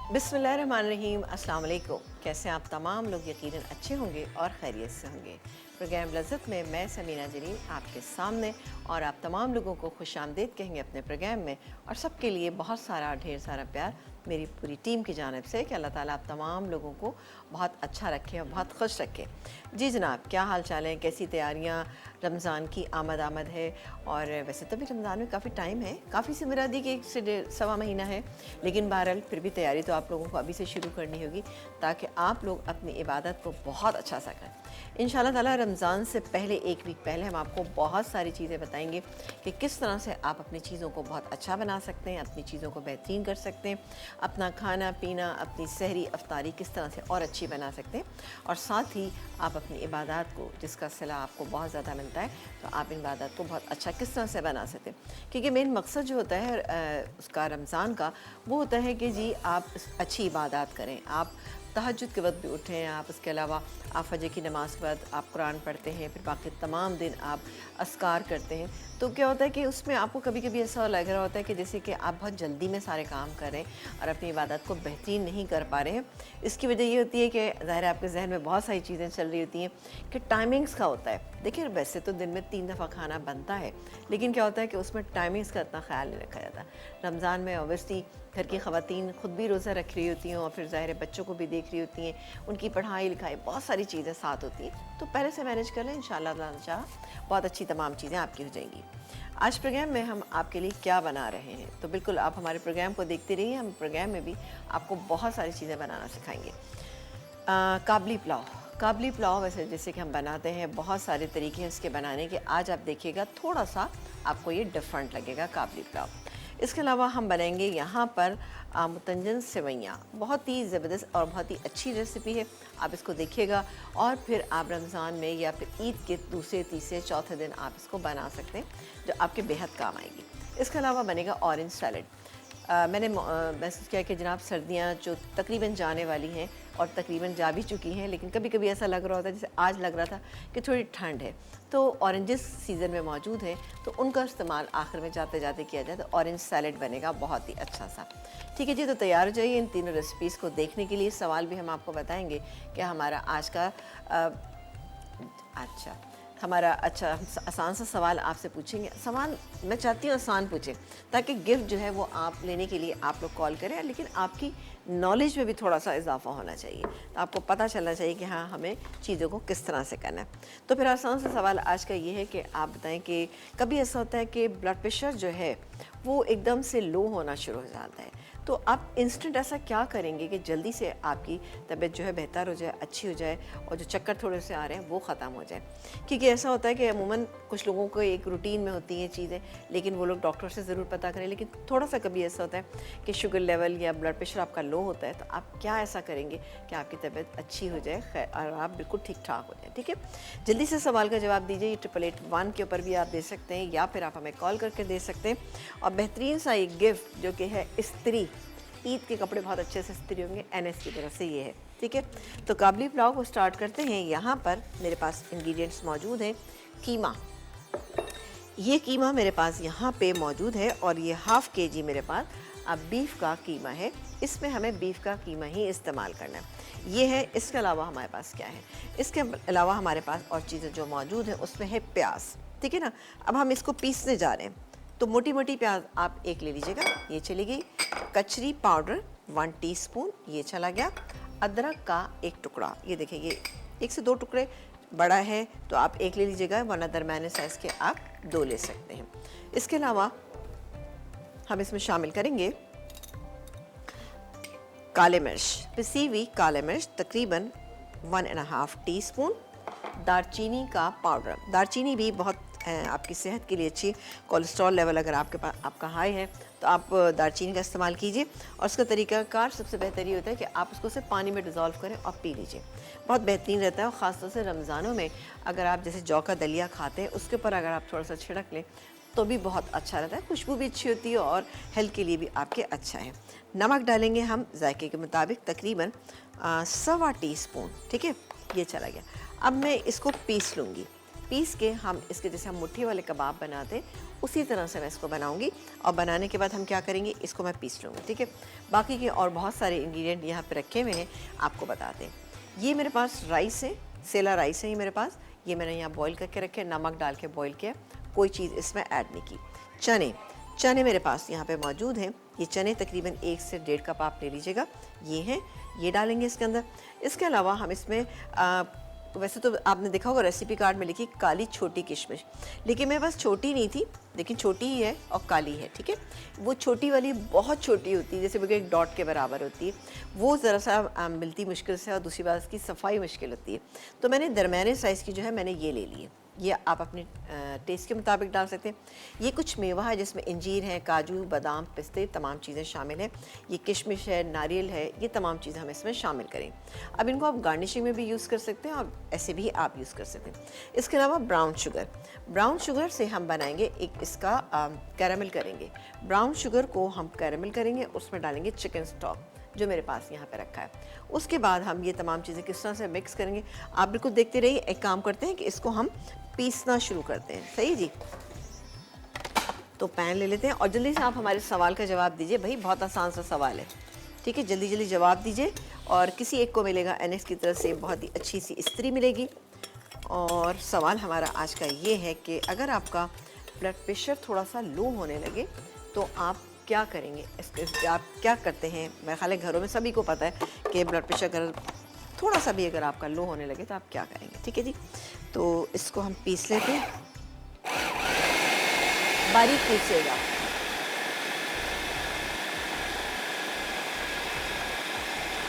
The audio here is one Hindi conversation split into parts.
बिस्मिल्लाहिर्रहमानिर्रहीम, अस्सलाम वालेकुम। कैसे आप तमाम लोग यकीनन अच्छे होंगे और खैरियत से होंगे। प्रोग्राम लज़्ज़त में मैं समीना जलील आपके सामने और आप तमाम लोगों को खुशामदीद कहेंगे अपने प्रोग्राम में, और सबके लिए बहुत सारा ढेर सारा प्यार मेरी पूरी टीम की जानिब से कि अल्लाह ताला आप तमाम लोगों को बहुत अच्छा रखे और बहुत खुश रखे। जी जनाब, क्या हाल चाल है, कैसी तैयारियाँ? रमज़ान की आमद है, और वैसे तो भी रमज़ान में काफ़ी टाइम है, काफ़ी से मेरा दी कि 1 से 1.25 महीना है, लेकिन बहरहाल फिर भी तैयारी तो आप लोगों को अभी से शुरू करनी होगी ताकि आप लोग अपनी इबादत को बहुत अच्छा सा करें। इंशाल्लाह ताला रमज़ान से पहले 1 वीक पहले हम आपको बहुत सारी चीज़ें बताएंगे कि किस तरह से आप अपनी चीज़ों को बहुत अच्छा बना सकते हैं, अपनी चीज़ों को बेहतरीन कर सकते हैं, अपना खाना पीना, अपनी सहरी अफ्तारी किस तरह से और अच्छी बना सकते हैं, और साथ ही आप अपनी इबादत को, जिसका सिला आपको बहुत ज़्यादा मिलता है, तो आप इन इबादत को बहुत अच्छा किस तरह से बना सकते हैं। क्योंकि मेन मकसद जो होता है उसका रमज़ान का, वो होता है कि जी आप अच्छी इबादत करें, आप तहज्जुद के वक्त भी उठें, आप उसके अलावा आप फजर की नमाज़ के बाद आप कुरान पढ़ते हैं, फिर बाकी तमाम दिन आप अस्कार करते हैं। तो क्या होता है कि उसमें आपको कभी कभी ऐसा लग रहा होता है कि जैसे कि आप बहुत जल्दी में सारे काम कर रहे हैं और अपनी इबादत को बेहतरीन नहीं कर पा रहे हैं। इसकी वजह ये होती है कि ज़ाहिर है आपके जहन में बहुत सारी चीज़ें चल रही होती हैं कि टाइमिंग्स का होता है। देखिए, वैसे तो दिन में 3 दफ़ा खाना बनता है, लेकिन क्या होता है कि उसमें टाइमिंग्स का इतना ख्याल नहीं रखा जाता। रमज़ान में ऑब्वियसली घर की ख़वातीन ख़ुद भी रोज़ा रख रही होती हैं और फिर ज़ाहिर है बच्चों को भी देख रही होती हैं, उनकी पढ़ाई लिखाई बहुत सारी चीज़ें साथ होती हैं। तो पहले से मैनेज कर लें, इंशाल्लाह ताला बहुत अच्छी तमाम चीज़ें आपकी हो जाएंगी। आज प्रोग्राम में हम आपके लिए क्या बना रहे हैं, तो बिल्कुल आप हमारे प्रोग्राम को देखते रहिए। हम प्रोग्राम में भी आपको बहुत सारी चीज़ें बनाना सिखाएंगे। काबली पुलाव, काबली पुलाव वैसे जैसे कि हम बनाते हैं, बहुत सारे तरीके हैं इसके बनाने के। आज आप देखिएगा थोड़ा सा आपको ये डिफरेंट लगेगा काबली पुलाव। इसके अलावा हम बनाएंगे यहाँ पर मुतंजन सेवइयाँ, बहुत ही ज़बरदस्त और बहुत ही अच्छी रेसिपी है। आप इसको देखिएगा और फिर आप रमज़ान में या फिर ईद के दूसरे तीसरे चौथे दिन आप इसको बना सकते हैं, जो आपके बेहद काम आएगी। इसके अलावा बनेगा ऑरेंज सैलड। मैंने महसूस किया कि जनाब सर्दियाँ जो तकरीबन जाने वाली हैं और तकरीबन जा भी चुकी हैं, लेकिन कभी कभी ऐसा लग रहा होता है, जैसे आज लग रहा था कि थोड़ी ठंड है, तो ऑरेंजेस सीज़न में मौजूद हैं, तो उनका इस्तेमाल आखिर में जाते जाते किया जाए, तो ऑरेंज सैलड बनेगा बहुत ही अच्छा सा। ठीक है जी, तो तैयार हो जाइए इन तीनों रेसिपीज़ को देखने के लिए। सवाल भी हम आपको बताएंगे कि हमारा आज का अच्छा हमारा अच्छा आसान सा सवाल आपसे पूछेंगे। सवाल मैं चाहती हूँ आसान पूछें, ताकि गिफ्ट जो है वो आप लेने के लिए आप लोग कॉल करें, लेकिन आपकी नॉलेज में भी थोड़ा सा इजाफा होना चाहिए, तो आपको पता चलना चाहिए कि हाँ हमें चीज़ों को किस तरह से करना है। तो फिर आसान सा सवाल आज का ये है कि आप बताएं कि कभी ऐसा होता है कि ब्लड प्रेशर जो है वो एकदम से लो होना शुरू हो जाता है, तो आप इंस्टेंट ऐसा क्या करेंगे कि जल्दी से आपकी तबीयत जो है बेहतर हो जाए, अच्छी हो जाए, और जो चक्कर थोड़े से आ रहे हैं वो ख़त्म हो जाए? क्योंकि ऐसा होता है कि अमूमन कुछ लोगों को एक रूटीन में होती हैं चीज़ें, लेकिन वो लोग डॉक्टर से ज़रूर पता करें। लेकिन थोड़ा सा कभी ऐसा होता है कि शुगर लेवल या ब्लड प्रेशर आपका लो होता है, तो आप क्या ऐसा करेंगे कि आपकी तबीयत अच्छी हो जाए और आप बिल्कुल ठीक ठाक हो जाए? ठीक है, जल्दी से सवाल का जवाब दीजिए। 8881 के ऊपर भी आप दे सकते हैं, या फिर आप हमें कॉल करके दे सकते हैं। और बेहतरीन सा एक गिफ्ट जो कि है इस्त्री, ईद के कपड़े बहुत अच्छे से इस्त्री होंगे, NS की तरफ से ये है। ठीक है, तो काबली पुलाव को स्टार्ट करते हैं। यहाँ पर मेरे पास इंग्रेडिएंट्स मौजूद हैं। कीमा, ये कीमा मेरे पास यहाँ पे मौजूद है, और ये ½ kg मेरे पास अब बीफ का कीमा है। इसमें हमें बीफ का कीमा ही इस्तेमाल करना है, ये है। इसके अलावा हमारे पास क्या है? इसके अलावा हमारे पास और चीज़ें जो मौजूद हैं उसमें है प्याज। ठीक है ना, अब हम इसको पीसने जा रहे हैं, तो मोटी मोटी प्याज आप एक ले लीजिएगा, ये चली गई। कचरी पाउडर 1 टीस्पून, ये चला गया। अदरक का एक टुकड़ा, ये देखिए, ये 1 से 2 टुकड़े, बड़ा है तो आप एक ले लीजिएगा, वरना दरमियाने साइज़ के आप 2 ले सकते हैं। इसके अलावा हम इसमें शामिल करेंगे काले मिर्च, पिसी हुई काले मिर्च तकरीबन 1.5 टीस्पून। दालचीनी का पाउडर, दालचीनी भी बहुत आपकी सेहत के लिए अच्छी। कोलेस्ट्रॉल लेवल अगर आपके पास आपका हाई है तो आप दालचीनी का इस्तेमाल कीजिए, और उसका तरीक़ाकार सबसे बेहतर ये होता है कि आप उसको सिर्फ पानी में डिज़ोल्व करें और पी लीजिए, बहुत बेहतरीन रहता है। और ख़ासतौर से रमज़ानों में अगर आप जैसे जौ का दलिया खाते हैं, उसके ऊपर अगर आप थोड़ा सा छिड़क लें तो भी बहुत अच्छा रहता है, खुशबू भी अच्छी होती है और हेल्थ के लिए भी आपके अच्छा है। नमक डालेंगे हम जायके के मुताबिक, तकरीबन 1.25 टीस्पून। ठीक है, ये चला गया। अब मैं इसको पीस लूँगी। पीस के हम इसके जैसे हम मुट्ठी वाले कबाब बनाते उसी तरह से मैं इसको बनाऊंगी। और बनाने के बाद हम क्या करेंगे, इसको मैं पीस लूँगी, ठीक है। बाकी के और बहुत सारे इंग्रेडिएंट यहाँ पे रखे हुए हैं, आपको बताते हैं। ये मेरे पास राइस है, सेला राइस है ये मेरे पास, ये मैंने यहाँ बॉईल करके रखे, नमक डाल के बॉईल किया, कोई चीज़ इसमें ऐड नहीं की। चने मेरे पास यहाँ पे मौजूद हैं। ये चने तकरीबन 1 से 1.5 कप आप ले लीजिएगा, ये हैं, ये डालेंगे इसके अंदर। इसके अलावा हम इसमें वैसे तो आपने देखा होगा रेसिपी कार्ड में लिखी काली छोटी किशमिश, लेकिन मेरे पास छोटी नहीं थी, लेकिन छोटी ही है और काली है, ठीक है। वो छोटी वाली बहुत छोटी होती है, जैसे बिल्कुल एक डॉट के बराबर होती है, वो ज़रा सा मिलती मुश्किल से, और दूसरी बात इसकी सफाई मुश्किल होती है। तो मैंने दरमियाने साइज़ की जो है मैंने ये ले ली है। ये आप अपने टेस्ट के मुताबिक डाल सकते हैं। ये कुछ मेवा है जिसमें अंजीर है, काजू, बादाम, पिस्ते, तमाम चीज़ें शामिल हैं। ये किशमिश है, नारियल है, ये तमाम चीज़ें हम इसमें शामिल करें। अब इनको आप गार्निशिंग में भी यूज़ कर सकते हैं और ऐसे भी आप यूज़ कर सकते हैं। इसके अलावा ब्राउन शुगर से हम बनाएंगे एक इसका कैरामल करेंगे। ब्राउन शुगर को हम कैरामल करेंगे, उसमें डालेंगे चिकन स्टॉक जो मेरे पास यहाँ पे रखा है। उसके बाद हम ये तमाम चीज़ें किस तरह से मिक्स करेंगे आप बिल्कुल देखते रहिए। एक काम करते हैं कि इसको हम पीसना शुरू करते हैं, सही जी। तो पैन ले लेते हैं और जल्दी से आप हमारे सवाल का जवाब दीजिए। भाई बहुत आसान सा सवाल है, ठीक है, जल्दी जल्दी जवाब दीजिए। और किसी एक को मिलेगा एनएक्स की तरफ से बहुत ही अच्छी सी इस्त्री मिलेगी। और सवाल हमारा आज का ये है कि अगर आपका ब्लड प्रेशर थोड़ा सा लो होने लगे तो आप क्या करेंगे, आप क्या करते हैं। मेरे ख्याल है घरों में सभी को पता है कि ब्लड प्रेशर अगर थोड़ा सा भी अगर आपका लो होने लगे तो आप क्या करेंगे, ठीक है जी। तो इसको हम पीस लेते हैं, बारीक पीसेगा,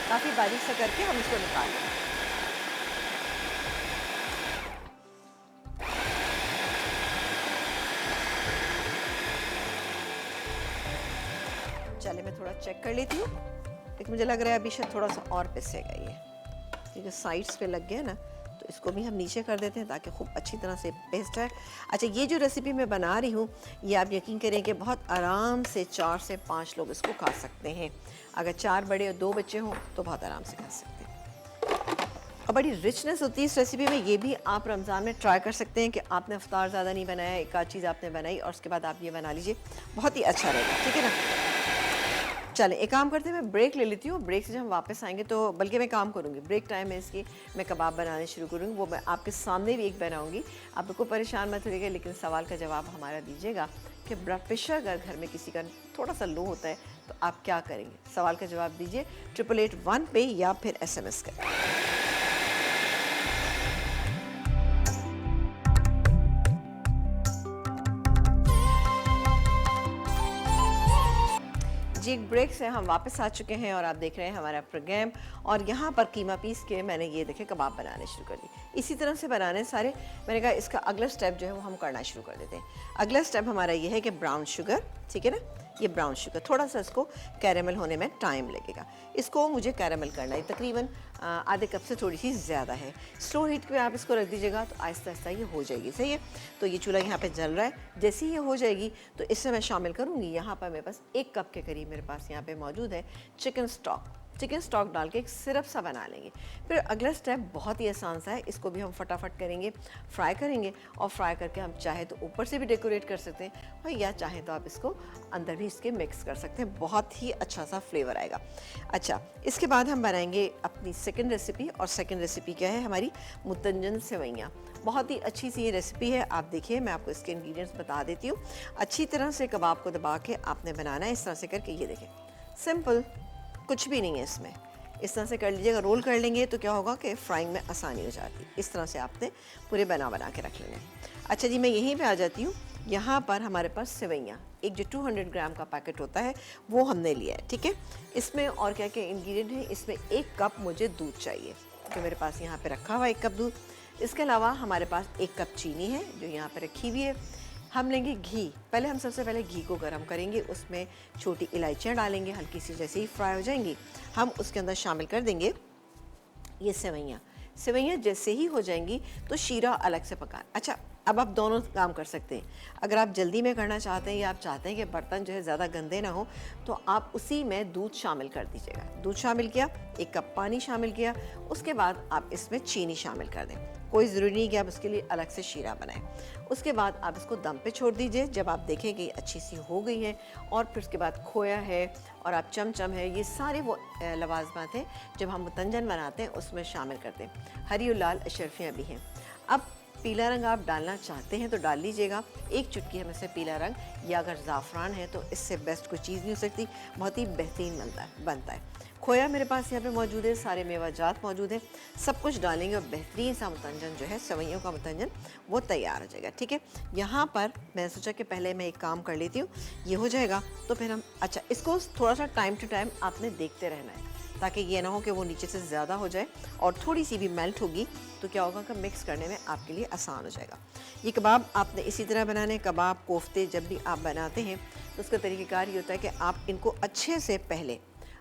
काफ़ी बारीक से करके हम इसको निकाल लेंगे। चलिए मैं थोड़ा चेक कर लेती हूँ, लेकिन मुझे लग रहा है अभी शायद थोड़ा सा और पिसेगा ये, क्योंकि साइड्स पे लग गया ना। तो इसको भी हम नीचे कर देते हैं ताकि खूब अच्छी तरह से पेस्ट है। अच्छा, ये जो रेसिपी मैं बना रही हूँ ये आप यकीन करें कि बहुत आराम से 4 से 5 लोग इसको खा सकते हैं। अगर 4 बड़े और 2 बच्चे हों तो बहुत आराम से खा सकते हैं। और बड़ी रिचनेस होती है इस रेसिपी में। ये भी आप रमज़ान में ट्राई कर सकते हैं कि आपने इफ्तार ज़्यादा नहीं बनाया, एक आध चीज़ आपने बनाई और उसके बाद आप ये बना लीजिए, बहुत ही अच्छा रहेगा, ठीक है ना। चलें एक काम करते हैं, मैं ब्रेक ले लेती हूँ। ब्रेक से जब हम वापस आएंगे तो बल्कि मैं काम करूँगी, ब्रेक टाइम है इसकी, मैं कबाब बनाने शुरू करूँगी। वो मैं आपके सामने भी एक बनाऊँगी, आप बिल्कुल परेशान मत होइएगा। लेकिन सवाल का जवाब हमारा दीजिएगा कि ब्लड प्रेशर अगर घर में किसी का थोड़ा सा लो होता है तो आप क्या करेंगे। सवाल का जवाब दीजिए 8881 पे या फिर SMS करें। जी, एक ब्रेक से हम वापस आ चुके हैं और आप देख रहे हैं हमारा प्रोग्राम। और यहाँ पर कीमा पीस के मैंने ये देखे कबाब बनाने शुरू कर दी। इसी तरह से बनाने सारे। मैंने कहा इसका अगला स्टेप जो है वो हम करना शुरू कर देते हैं। अगला स्टेप हमारा ये है कि ब्राउन शुगर, ठीक है ना, ये ब्राउन शुगर थोड़ा सा इसको कैरेमल होने में टाइम लगेगा। इसको मुझे कैरेमल करना है, तकरीबन आधे कप से थोड़ी सी ज़्यादा है। स्लो हीट पे आप इसको रख दीजिएगा तो आहिस्ता आहिस्ता ये हो जाएगी, सही है। तो ये चूल्हा यहाँ पे जल रहा है, जैसे ही ये हो जाएगी तो इससे मैं शामिल करूँगी। यहाँ पर मेरे पास 1 कप के करीब मेरे पास यहाँ पे मौजूद है चिकन स्टॉक। चिकन स्टॉक डाल के एक सिरप सा बना लेंगे। फिर अगला स्टेप बहुत ही आसान सा है, इसको भी हम फटाफट करेंगे, फ्राई करेंगे। और फ्राई करके हम चाहे तो ऊपर से भी डेकोरेट कर सकते हैं और या चाहे तो आप इसको अंदर भी इसके मिक्स कर सकते हैं, बहुत ही अच्छा सा फ्लेवर आएगा। अच्छा, इसके बाद हम बनाएंगे अपनी सेकंड रेसिपी। और सेकंड रेसिपी क्या है हमारी, मुतंजन सेवइयाँ। बहुत ही अच्छी सी ये रेसिपी है। आप देखिए मैं आपको इसके इंग्रेडिएंट्स बता देती हूँ। अच्छी तरह से कबाब को दबा के आपने बनाना है, इस तरह से करके। ये देखें, सिंपल, कुछ भी नहीं है इसमें। इस तरह से कर लीजिएगा, रोल कर लेंगे तो क्या होगा कि फ्राइंग में आसानी हो जाती है। इस तरह से आपने पूरे बना के रख लेना है। अच्छा जी, मैं यहीं पे आ जाती हूँ। यहाँ पर हमारे पास सेवइयाँ, एक जो 200 ग्राम का पैकेट होता है वो हमने लिया है, ठीक है। इसमें और क्या क्या इंग्रेडिएंट है, इसमें 1 कप मुझे दूध चाहिए, तो मेरे पास यहाँ पे रखा हुआ 1 कप दूध। इसके अलावा हमारे पास 1 कप चीनी है जो यहाँ पे रखी हुई है। हम लेंगे घी। पहले हम सबसे पहले घी को गर्म करेंगे, उसमें छोटी इलायचियाँ डालेंगे, हल्की सी जैसे ही फ्राई हो जाएंगी हम उसके अंदर शामिल कर देंगे ये सेवइयाँ। सेवइयाँ जैसे ही हो जाएंगी तो शीरा अलग से पकाएं। अच्छा, अब आप दोनों काम कर सकते हैं। अगर आप जल्दी में करना चाहते हैं या आप चाहते हैं कि बर्तन जो है ज़्यादा गंदे ना हो तो आप उसी में दूध शामिल कर दीजिएगा। दूध शामिल किया, 1 कप पानी शामिल किया, उसके बाद आप इसमें चीनी शामिल कर दें। कोई ज़रूरी नहीं कि आप उसके लिए अलग से शीरा बनाएं। उसके बाद आप इसको दम पे छोड़ दीजिए। जब आप देखें कि अच्छी सी हो गई है और फिर उसके बाद खोया है और आप चमचम है, ये सारे वो लवाजमात हैं जब हम मुतंजन बनाते हैं उसमें शामिल करते हैं। हरी और लाल अशरफियाँ भी हैं। अब पीला रंग आप डालना चाहते हैं तो डाल लीजिएगा, एक चुटकी हमें से पीला रंग, या अगर ज़ाफ़रान है तो इससे बेस्ट कोई चीज़ नहीं हो सकती, बहुत ही बेहतरीन बनता है। खोया मेरे पास यहाँ पे मौजूद है, सारे मेवाजात मौजूद हैं, सब कुछ डालेंगे और बेहतरीन सा मुतंजन जो है, सेवइयों का मुतंजन, वो तैयार हो जाएगा। ठीक है, यहाँ पर मैंने सोचा कि पहले मैं एक काम कर लेती हूँ, ये हो जाएगा तो फिर हम, अच्छा इसको थोड़ा सा टाइम टू टाइम आपने देखते रहना है ताकि ये ना हो कि वो नीचे से ज़्यादा हो जाए और थोड़ी सी भी मेल्ट होगी तो क्या होगा कि मिक्स करने में आपके लिए आसान हो जाएगा। ये कबाब आपने इसी तरह बनाने, कबाब कोफ्ते जब भी आप बनाते हैं तो उसका तरीक़ाकार ये होता है कि आप इनको अच्छे से पहले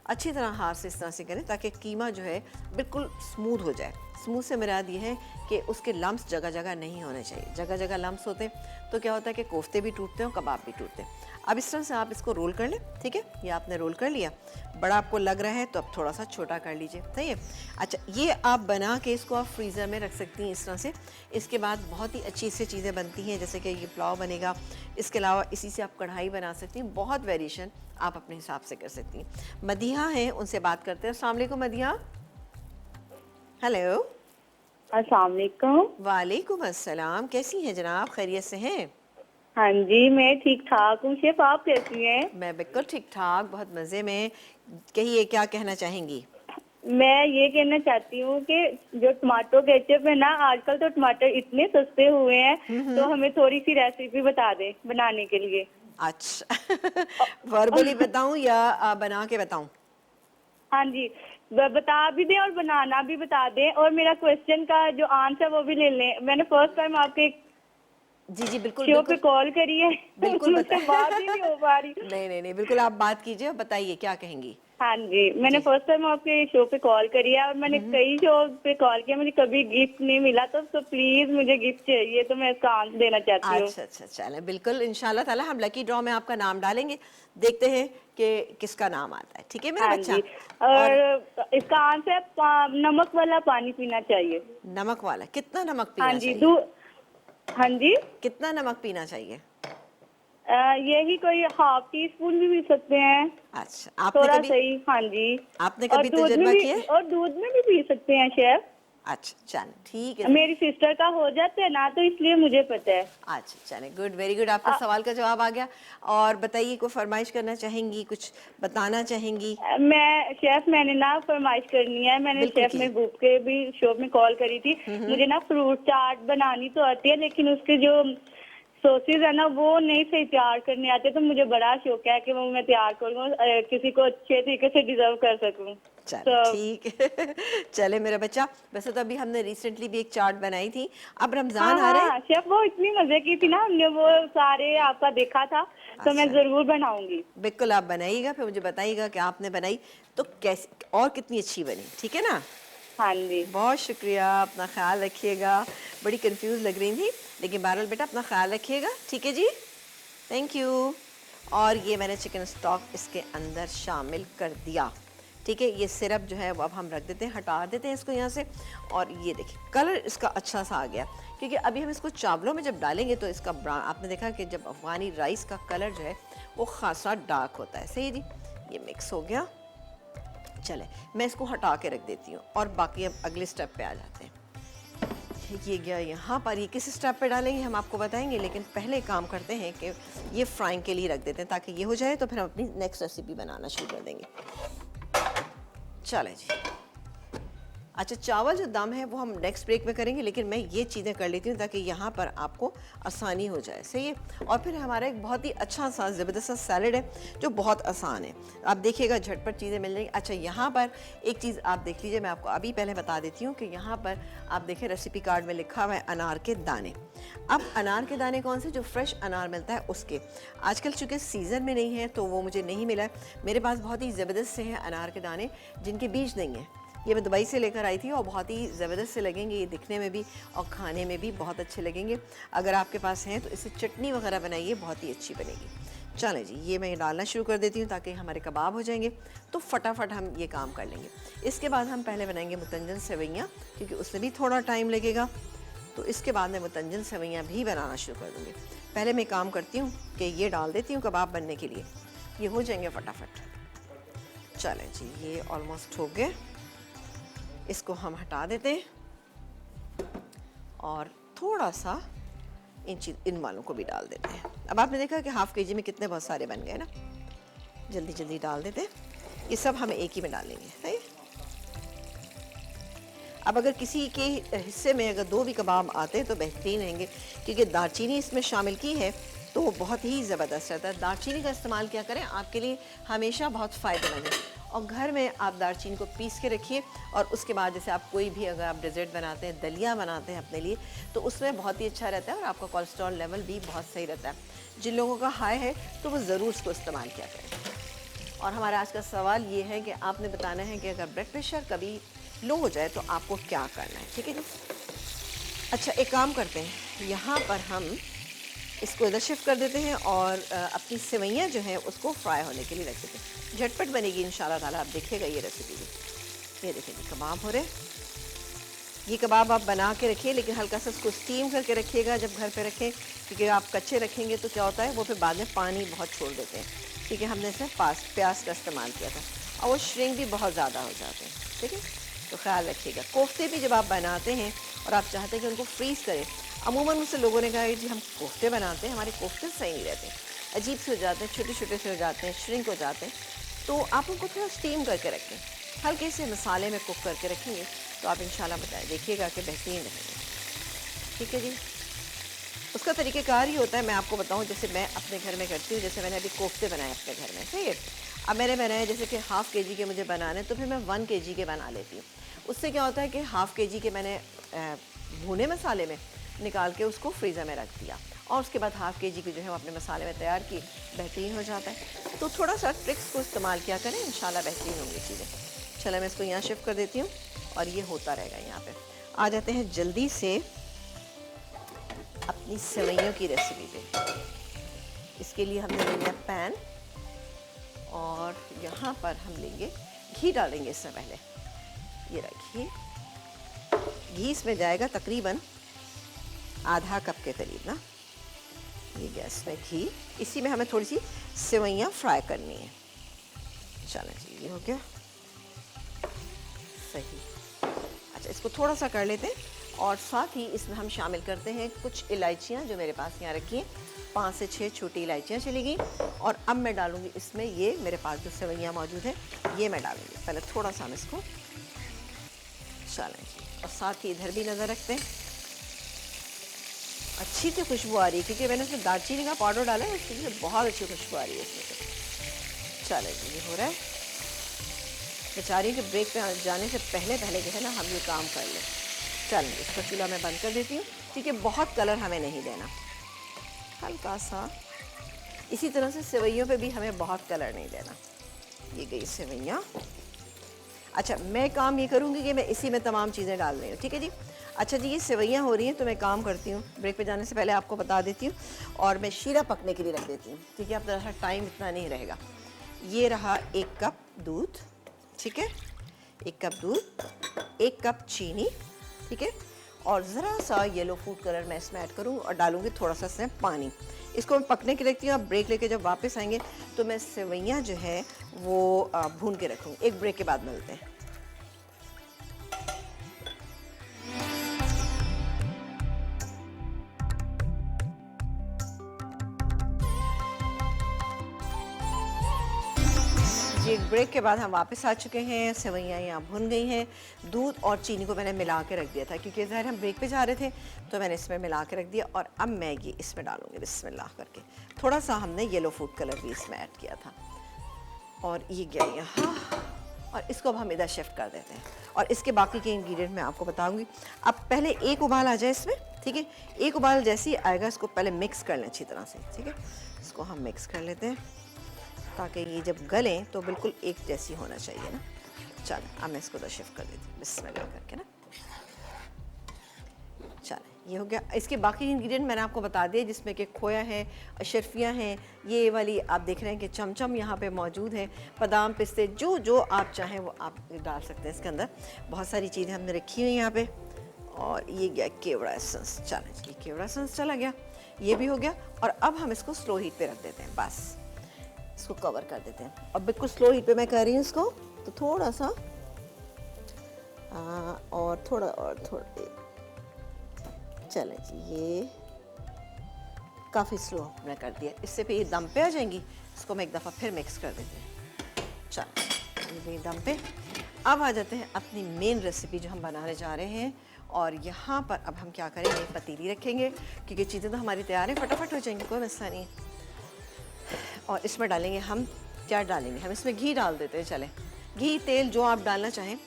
अच्छी तरह हाथ से इस तरह से करें ताकि कीमा जो है बिल्कुल स्मूथ हो जाए। स्मूथ से मुराद ये है कि उसके लम्स जगह जगह नहीं होने चाहिए। जगह जगह लम्स होते हैं तो क्या होता है कि कोफ्ते भी टूटते हैं और कबाब भी टूटते हैं। अब इस तरह से आप इसको रोल कर लें। ठीक है, ये आपने रोल कर लिया, बड़ा आपको लग रहा है तो अब थोड़ा सा छोटा कर लीजिए। सही है। अच्छा, ये आप बना के इसको आप फ्रीज़र में रख सकती हैं इस तरह से। इसके बाद बहुत ही अच्छी इससे चीज़ें बनती हैं, जैसे कि ये पुलाव बनेगा। इसके अलावा इसी से आप कढ़ाई बना सकती हैं, बहुत वेरिएशन आप अपने हिसाब से कर सकती हैं। मदीहा हैं, उनसे बात करते हैं। अस्सलाम वालेकुम मदीहा। हेलो। अस्सलाम वालेकुम। वालेकुम अस्सलाम, कैसी हैं जनाब, खैरियत से हैं? हाँ जी, मैं ठीक ठाक हूँ। शेफ आप कैसी हैं? मैं बिल्कुल ठीक ठाक, बहुत मज़े में। कहिए क्या कहना चाहेंगी? मैं ये कहना चाहती हूँ कि जो टमाटो केचप है ना, आजकल तो टमाटर इतने सस्ते हुए हैं, तो हमें थोड़ी सी रेसिपी बता दें बनाने के लिए। अच्छा वर्बली बताऊं या बना के बताऊं? हाँ जी, बता भी दें और बनाना भी बता दें, और मेरा क्वेश्चन का जो आंसर वो भी ले लें। मैंने फर्स्ट टाइम आपके जी जी बिल्कुल शो पे बिल्कुल कॉल करी है। बिल्कुल मुझसे बात ही नहीं हो पा रही। नहीं नहीं नहीं, बिल्कुल आप बात कीजिए और बताइए क्या कहेंगी। हाँ जी, मैंने जी। फर्स्ट टाइम आपके शो पे कॉल करी है और मैंने कई शो पे कॉल किया, मुझे कभी गिफ्ट नहीं मिला, तो प्लीज मुझे गिफ्ट चाहिए, तो मैं इसका आंसर देना चाहती हूँ। अच्छा अच्छा, चलें बिल्कुल, इंशाल्लाह ताला हम लकी ड्रॉ में आपका नाम डालेंगे, देखते हैं कि किसका नाम आता है। ठीक है मेरा हाँ बच्चा। जी, और और इसका आंसर है नमक वाला पानी पीना चाहिए। नमक वाला, कितना नमक हाँ पीना जी, चाहिए? हाँ जी, कितना नमक पीना चाहिए? यही कोई हाफ टी स्पून भी पी सकते हैं, अच्छा, आपने थोड़ा कभी सही। हाँ जी, आपने और कभी दूध में तजुर्बा भी, किया है? और दूध में भी पी सकते हैं शेफ। अच्छा चल ठीक है। मेरी सिस्टर का हो जाता है ना, तो इसलिए मुझे पता है। अच्छा चलें, गुड, वेरी गुड, आपका सवाल का जवाब आ गया। और बताइए, कोई फरमाइश करना चाहेंगी, कुछ बताना चाहेंगी? मैं शेफ, मैंने ना फरमाइश करनी है। मैंने बिल्कुल शेफ कीजिए। महबूब के भी शो में कॉल करी थी। मुझे ना फ्रूट चाट बनानी तो आती है, लेकिन उसके जो सॉसेज है ना वो नहीं सही तैयार करने आते, तो मुझे बड़ा शौक है कि वो मैं तैयार करूँ, किसी को अच्छे तरीके से डिजर्व कर सकूँ। चलो तो ठीक है चले मेरा बच्चा, वैसे तो अभी हमने रिसेंटली भी एक चाट बनाई थी, अब हाँ रमज़ान आ रहे हैं। हाँ शेफ, वो इतनी मजे की थी ना, हमने वो सारे आपका देखा था, तो मैं अच्छा, जरूर बनाऊंगी। बिल्कुल आप बनाइएगा, फिर मुझे बताइएगा कि आपने बनाई तो कैसी और कितनी अच्छी बनी। ठीक है ना? हाँ जी, बहुत शुक्रिया, अपना ख्याल रखिएगा। बड़ी कंफ्यूज लग रही थी, लेकिन बहरहाल बेटा अपना ख्याल रखिएगा। ठीक है जी, थैंक यू। और ये मैंने चिकन स्टॉक इसके अंदर शामिल कर दिया। ठीक है, ये सिरप जो है वो अब हम रख देते हैं, हटा देते हैं इसको यहाँ से। और ये देखिए कलर इसका अच्छा सा आ गया, क्योंकि अभी हम इसको चावलों में जब डालेंगे तो इसका ब्राउन, आपने देखा कि जब अफगानी राइस का कलर जो है वो खासा डार्क होता है। सही जी, ये मिक्स हो गया। चले मैं इसको हटा के रख देती हूँ और बाकी अब अगले स्टेप पे आ जाते हैं। ये गया यहाँ पर, ये किस स्टेप पे डालेंगे हम आपको बताएंगे, लेकिन पहले काम करते हैं कि ये फ्राइंग के लिए रख देते हैं ताकि ये हो जाए तो फिर हम अपनी नेक्स्ट रेसिपी बनाना शुरू कर देंगे। चलें जी। अच्छा, चावल जो दम है वो हम नेक्स्ट ब्रेक में करेंगे, लेकिन मैं ये चीज़ें कर लेती हूँ ताकि यहाँ पर आपको आसानी हो जाए। सही है। और फिर हमारा एक बहुत ही अच्छा सा ज़बरदस्त सा सैलड है जो बहुत आसान है, आप देखिएगा झटपट चीज़ें मिल जाएंगी। अच्छा, यहाँ पर एक चीज़ आप देख लीजिए, मैं आपको अभी पहले बता देती हूँ कि यहाँ पर आप देखें रेसिपी कार्ड में लिखा हुआ है अनार के दाने। अब अनार के दाने कौन से? जो फ्रेश अनार मिलता है उसके। आजकल चूँकि सीज़न में नहीं है तो वो मुझे नहीं मिला है। मेरे पास बहुत ही ज़बरदस्त से हैं अनार के दाने जिनके बीज नहीं हैं। ये मैं दुबई से लेकर आई थी और बहुत ही ज़बरदस्त से लगेंगे, ये दिखने में भी और खाने में भी बहुत अच्छे लगेंगे। अगर आपके पास हैं तो इससे चटनी वगैरह बनाइए, बहुत ही अच्छी बनेगी। चलें जी, ये मैं डालना शुरू कर देती हूँ ताकि हमारे कबाब हो जाएंगे, तो फटाफट हम ये काम कर लेंगे। इसके बाद हम पहले बनाएंगे मुतंजन सेवइयाँ, क्योंकि उसमें भी थोड़ा टाइम लगेगा। तो इसके बाद मैं मुतंजन सेवइयाँ भी बनाना शुरू कर दूँगी। पहले मैं काम करती हूँ कि ये डाल देती हूँ कबाब बनने के लिए, ये हो जाएंगे फटाफट। चलें जी, ये ऑलमोस्ट हो गए, इसको हम हटा देते हैं और थोड़ा सा इन वालों को भी डाल देते हैं। अब आपने देखा कि हाफ़ केजी में कितने बहुत सारे बन गए ना। जल्दी जल्दी डाल देते हैं, ये सब हम एक ही में डालेंगे, सही। अब अगर किसी के हिस्से में अगर 2 भी कबाब आते हैं तो बेहतरीन रहेंगे, क्योंकि दालचीनी इसमें शामिल की है तो वो बहुत ही ज़बरदस्त रहता है। दालचीनी का इस्तेमाल क्या करें, आपके लिए हमेशा बहुत फ़ायदेमंद है। और घर में आप दालचीनी को पीस के रखिए और उसके बाद जैसे आप कोई भी अगर आप डेजर्ट बनाते हैं, दलिया बनाते हैं अपने लिए, तो उसमें बहुत ही अच्छा रहता है और आपका कोलेस्ट्रॉल लेवल भी बहुत सही रहता है। जिन लोगों का हाई है तो वो ज़रूर उसको इस्तेमाल किया करें। और हमारा आज का सवाल ये है कि आपने बताना है कि अगर ब्लड प्रेशर कभी लो हो जाए तो आपको क्या करना है, ठीक है जी। अच्छा, एक काम करते हैं, यहाँ पर हम इसको इधर शिफ्ट कर देते हैं और अपनी सेवइयाँ जो हैं उसको फ्राई होने के लिए रख देते हैं। झटपट बनेगी इंशाल्लाह ताला, आप देखिएगा ये रेसिपी भी। ये देखिए जी, कबाब हो रहे। ये कबाब आप बना के रखिए, लेकिन हल्का सा उसको स्टीम करके रखिएगा जब घर पे रखें, क्योंकि आप कच्चे रखेंगे तो क्या होता है वो फिर बाद में पानी बहुत छोड़ देते हैं, क्योंकि हमने इसमें प्याज का इस्तेमाल किया था और वो श्रिंक भी बहुत ज़्यादा हो जाते हैं, ठीक है। तो ख्याल रखिएगा। कोफ्ते भी जब आप बनाते हैं और आप चाहते हैं कि उनको फ्रीज़ करें, अमूमन मुझसे लोगों ने कहा है जी हम कोफ्ते बनाते हैं, हमारे कोफ्ते सही नहीं रहते, अजीब से हो जाते हैं, छोटे छोटे से हो जाते हैं, श्रिंक हो जाते हैं। तो आप उनको थोड़ा स्टीम करके रखें, हल्के से मसाले में कुक करके रखेंगे तो आप इंशाल्लाह बताएं देखिएगा कि बेहतरीन रहेंगे, ठीक है जी। उसका तरीक़ेकार ही होता है, मैं आपको बताऊं, जैसे मैं अपने घर में करती हूँ। जैसे मैंने अभी कोफ्ते बनाए अपने घर में, सही है। अब मैंने बनाए जैसे कि हाफ़ केजी के मुझे बनाने, तो फिर मैं 1 केजी के बना लेती हूँ। उससे क्या होता है कि हाफ़ केजी के मैंने भुने मसाले में निकाल के उसको फ्रीज़र में रख दिया और उसके बाद हाफ़ केजी की जो है वो अपने मसाले में तैयार की, बेहतरीन हो जाता है। तो थोड़ा सा ट्रिक्स को इस्तेमाल किया करें, इंशाल्लाह बेहतरीन होंगी चीज़ें। चलो मैं इसको यहाँ शिफ्ट कर देती हूँ और ये होता रहेगा। यहाँ पे आ जाते हैं जल्दी से अपनी सेवइयों की रेसिपी पे। इसके लिए हमने ले लिया पैन और यहाँ पर हम लेंगे घी, डालेंगे इससे पहले। ये रखिए, घी इसमें जाएगा तकरीबन आधा कप के करीब ना। ये गैस में घी, इसी में हमें थोड़ी सी सेवइयाँ फ्राई करनी है। चलो जी, ये हो गया सही। अच्छा, इसको थोड़ा सा कर लेते हैं और साथ ही इसमें हम शामिल करते हैं कुछ इलायचियाँ जो मेरे पास यहाँ रखी हैं, 5 से 6 छोटी इलायचियाँ चली गई। और अब मैं डालूँगी इसमें ये मेरे पास जो सेवइयाँ मौजूद है ये मैं डालूँगी। पहले थोड़ा सा हम इसको चलें जी, और साथ ही इधर भी नज़र रखते हैं। अच्छी सी खुशबू आ रही है क्योंकि मैंने इसमें दालचीनी का पाउडर डाला है, इसकी वजह से बहुत अच्छी खुशबू आ रही है इसमें से। चलें जी, ये हो रहा है। बेचारी के ब्रेक पे जाने से पहले जो है ना हम ये काम कर लें। चलें, इसका चूल्हा मैं बंद कर देती हूँ क्योंकि बहुत कलर हमें नहीं देना, हल्का सा। इसी तरह से सेवइयों पे भी हमें बहुत कलर नहीं देना। ये गई सेवइयाँ। अच्छा, मैं काम ये करूँगी कि मैं इसी में तमाम चीज़ें डाल रही हूँ, ठीक है जी। अच्छा जी, ये सेवइयाँ हो रही हैं तो मैं काम करती हूँ, ब्रेक पे जाने से पहले आपको बता देती हूँ और मैं शीरा पकने के लिए रख देती हूँ, ठीक है। अब ज़रा टाइम इतना नहीं रहेगा। ये रहा 1 कप दूध, ठीक है, 1 कप दूध, 1 कप चीनी, ठीक है, और ज़रा सा येलो फूड कलर मैं इसमें ऐड करूँ और डालूँगी थोड़ा सा इसमें पानी। इसको मैं पकने के लिए रखती हूँ। आप ब्रेक लेके जब वापस आएंगे तो मैं सेवइयाँ जो है वो भून के रखूँगी। एक ब्रेक के बाद मिलते हैं। एक ब्रेक के बाद हम वापस आ चुके हैं। सेवइयाँ यहाँ भुन गई हैं। दूध और चीनी को मैंने मिला के रख दिया था क्योंकि ज़ाहिर हम ब्रेक पे जा रहे थे, तो मैंने इसमें मिला के रख दिया। और अब मैं ये इसमें डालूँगी बिस्मिल्लाह करके। थोड़ा सा हमने येलो फूड कलर भी इसमें ऐड किया था और ये गया यहाँ, और इसको अब हम इधर शिफ्ट कर देते हैं और इसके बाकी के इंग्रेडिएंट मैं आपको बताऊँगी। अब पहले एक उबाल आ जाए इसमें, ठीक है। एक उबाल जैसे ही आएगा इसको पहले मिक्स कर लें अच्छी तरह से, ठीक है। इसको हम मिक्स कर लेते हैं ताकि ये जब गलें तो बिल्कुल एक जैसी होना चाहिए ना। चलो अब मैं इसको उधर शिफ्ट कर देती हूँ बिस्मिल्लाह करके ना। चलो ये हो गया। इसके बाकी इंग्रेडिएंट मैंने आपको बता दिए, जिसमें कि खोया है, अशरफियाँ हैं, ये वाली आप देख रहे हैं कि चमचम यहाँ पे मौजूद है, बादाम पिस्ते, जो जो आप चाहें वो आप डाल सकते हैं इसके अंदर। बहुत सारी चीज़ें हमने रखी हुई हैं यहाँ पे और ये गया केवड़ा एसेंस। चलो ये केवड़ा एसेंस चला गया, ये भी हो गया। और अब हम इसको स्लो हीट पे रख देते हैं, बस इसको कवर कर देते हैं। अब बिल्कुल स्लो हीट पे मैं कर रही हूँ इसको, तो थोड़ा सा और थोड़ा चले जी, ये काफ़ी स्लो हमने कर दिया। इससे फिर ये दम पे आ जाएंगी, इसको मैं एक दफ़ा फिर मिक्स कर देते हैं। चलो ये दम पे। अब आ जाते हैं अपनी मेन रेसिपी जो हम बनाने जा रहे हैं। और यहाँ पर अब हम क्या करेंगे, पतीली रखेंगे क्योंकि चीज़ें तो हमारी तैयार हैं, फटाफट हो जाएंगी, कोई मसला नहीं है। और इसमें डालेंगे हम, क्या डालेंगे हम इसमें, घी डाल देते हैं। चलें, घी तेल जो आप डालना चाहें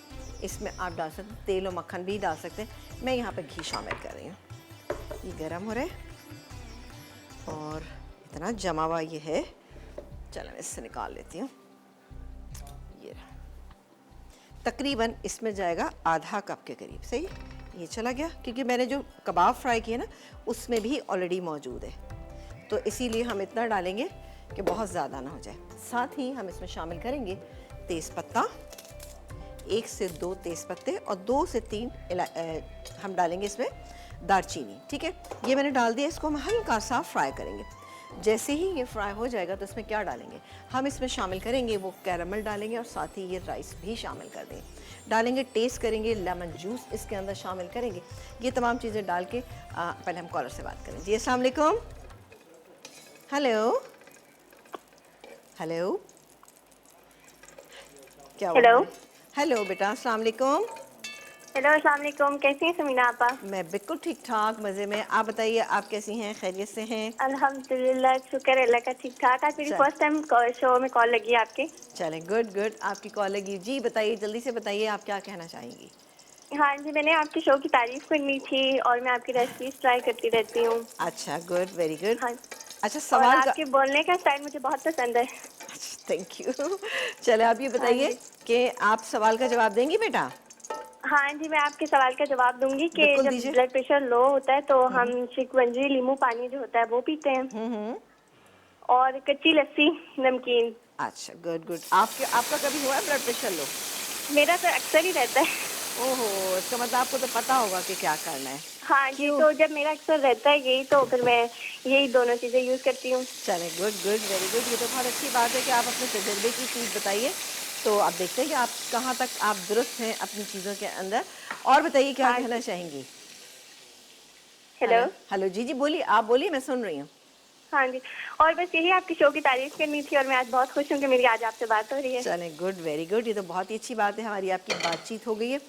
इसमें आप डाल सकते हैं, तेल और मक्खन भी डाल सकते हैं। मैं यहाँ पर घी शामिल कर रही हूँ। ये गर्म हो रहा है और इतना जमा हुआ ये है। चलो मैं इससे निकाल लेती हूँ। ये तकरीबन इसमें जाएगा आधा कप के करीब, सही ये चला गया क्योंकि मैंने जो कबाब फ्राई किए ना उसमें भी ऑलरेडी मौजूद है, तो इसीलिए हम इतना डालेंगे कि बहुत ज़्यादा ना हो जाए। साथ ही हम इसमें शामिल करेंगे तेज़पत्ता, 1 से 2 तेज़पत्ते और 2 से 3 हम डालेंगे इसमें दालचीनी। ठीक है, ये मैंने डाल दिया। इसको हम हल्का सा फ्राई करेंगे। जैसे ही ये फ्राई हो जाएगा तो इसमें क्या डालेंगे, हम इसमें शामिल करेंगे वो कैरामल डालेंगे और साथ ही ये राइस भी शामिल कर देंगे, डालेंगे, टेस्ट करेंगे, लेमन जूस इसके अंदर शामिल करेंगे। ये तमाम चीज़ें डाल के पहले हम कॉलर से बात करें। जी अस्सलाम वालेकुम। हेलो हेलो, क्या हुआ? हेलो हेलो बेटा, अस्सलाम वालेकुम। हेलो, अस्सलाम वालेकुम। कैसी हैं समीना आपा? मैं बिल्कुल ठीक ठाक, मज़े में। आप बताइए, आप कैसी हैं, खैरियत से हैं? अल्हम्दुलिल्लाह, शुक्र है अल्लाह का, ठीक ठाक। आज मेरी चल। फर्स्ट टाइम शो में कॉल लगी है आपके। चलें, गुड गुड, आपकी कॉल लगी। जी बताइए, जल्दी से बताइए, आप क्या कहना चाहेंगी? हाँ जी, मैंने आपके शो की तारीफ करनी थी और मैं आपकी रेसिपीज ट्राई करती रहती हूँ। अच्छा, गुड, वेरी गुड। हाँ, अच्छा, और सवाल का, आपके बोलने का स्टाइल मुझे बहुत पसंद है। अच्छा थैंक यू। चले, आप ये हाँ बताइए जी। कि आप सवाल का जवाब देंगी बेटा? हाँ जी, मैं आपके सवाल का जवाब दूंगी कि बिल्कुल जब दीजिए। ब्लड प्रेशर लो होता है तो हम शिकंजी नींबू पानी जो होता है वो पीते हैं, और कच्ची लस्सी, नमकीन। अच्छा, गुड गुड। आपका कभी हुआ है ब्लड प्रेशर लो? मेरा तो अक्सर ही रहता है। ओहो, इसका मतलब आपको तो पता होगा कि क्या करना है। हाँ जी, क्यों? तो जब मेरा अक्सर रहता है यही, तो फिर मैं यही दोनों चीज़ें यूज़ करती हूँ। चलें, गुड गुड, वेरी गुड। ये तो बहुत अच्छी बात है कि आप अपने तजुर्बे की चीज़ बताइए। तो आप देखते हैं कि आप कहाँ तक आप दुरुस्त हैं अपनी चीज़ों के अंदर। और बताइए, क्या हाँ कहना जी। चाहेंगी? हेलो। हेलो हेलो, जी जी बोलिए, आप बोलिए, मैं सुन रही हूँ। हाँ जी, और बस यही आपकी शो की तारीफ करनी थी और मैं आज बहुत खुश हूँ कि मेरी आज आपसे बात हो रही है। चलें, गुड, वेरी गुड। ये तो बहुत ही अच्छी बात है, हमारी आपकी बातचीत हो गई है।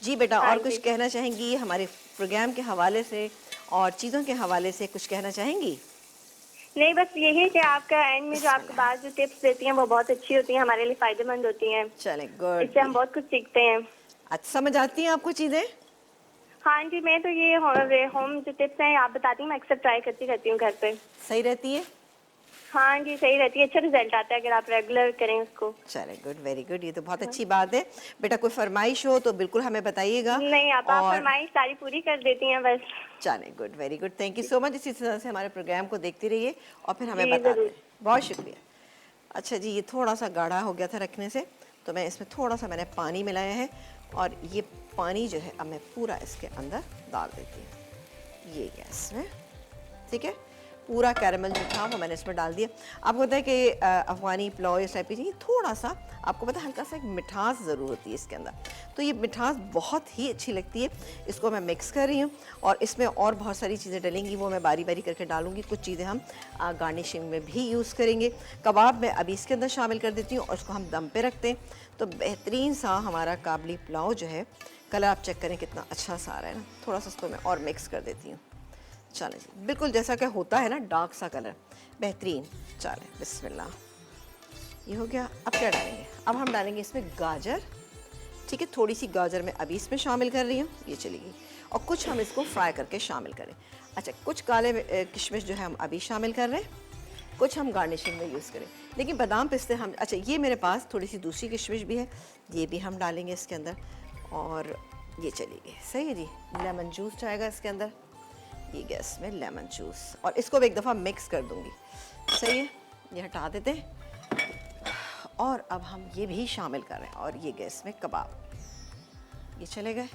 जी बेटा, हाँ और कुछ जी। कहना चाहेंगी हमारे प्रोग्राम के हवाले से और चीज़ों के हवाले से कुछ कहना चाहेंगी? नहीं, बस यही कि आपका एंड में जो आपके बिस्मिल्लाह। बाद जो टिप्स देती हैं वो बहुत अच्छी होती हैं, हमारे लिए फ़ायदेमंद होती हैं। चलें, गुड। इससे हम बहुत कुछ सीखते हैं। अच्छा, समझ आती हैं आपको चीज़ें? हाँ जी, मैं तो ये होम जो टिप्स हैं आप बताती हैं, मैं अक्सर ट्राई करती रहती हूँ घर पे। सही रहती है? हाँ जी, सही रहती है, अच्छा रिजल्ट आता है अगर आप रेगुलर करें उसको। चलें, गुड, वेरी गुड। ये तो बहुत अच्छी बात है। बेटा, कोई फरमाइश हो तो बिल्कुल हमें बताइएगा। नहीं, आप और फरमाइश सारी पूरी कर देती हैं बस। चलें, good, very good, thank you so much. इसी तरह से हमारे प्रोग्राम को देखती रहिए और फिर हमें जी बताते ज़रूर। हैं। बहुत शुक्रिया। अच्छा जी, ये थोड़ा सा गाढ़ा हो गया था रखने से, तो मैं इसमें थोड़ा सा मैंने पानी मिलाया है और ये पानी जो है अब मैं पूरा इसके अंदर डाल देती हूँ। ये गैस में, ठीक है, पूरा कैरेमल जो था वो मैंने इसमें डाल दिया। आपको पता है कि अफ़गानी पुलाव इस टाइप की चीज़ थोड़ा सा, आपको पता है, हल्का सा एक मिठास ज़रूर होती है इसके अंदर, तो ये मिठास बहुत ही अच्छी लगती है। इसको मैं मिक्स कर रही हूँ और इसमें और बहुत सारी चीज़ें डलेंगी, वो मैं बारी बारी करके डालूँगी। कुछ चीज़ें हम गार्निशिंग में भी यूज़ करेंगे। कबाब मैं अभी इसके अंदर शामिल कर देती हूँ और इसको हम दम पे रखते हैं, तो बेहतरीन सा हमारा काबली पुलाव जो है, कलर आप चेक करें कितना अच्छा सा आ रहा है ना। थोड़ा सा इसको मैं और मिक्स कर देती हूँ। चलें जी, बिल्कुल जैसा कि होता है ना, डार्क सा कलर, बेहतरीन। चलें, बिस्मिल्लाह, ये हो गया। अब क्या डालेंगे, अब हम डालेंगे इसमें गाजर। ठीक है, थोड़ी सी गाजर मैं अभी इसमें शामिल कर रही हूँ, ये चलेगी, और कुछ हम इसको फ्राई करके शामिल करें। अच्छा, कुछ काले किशमिश जो है हम अभी शामिल कर रहे हैं, कुछ हम गार्निशिंग में यूज़ करें। लेकिन बादाम पिस्ते हम, अच्छा ये मेरे पास थोड़ी सी दूसरी किशमिश भी है, ये भी हम डालेंगे इसके अंदर, और ये चलेगी। सही है जी, लेमन जूस जाएगा इसके अंदर, ये गैस में लेमन जूस, और इसको भी एक दफ़ा मिक्स कर दूंगी। सही है, ये हटा देते हैं। और अब हम ये भी शामिल कर रहे हैं, और ये गैस में कबाब, ये चले गए।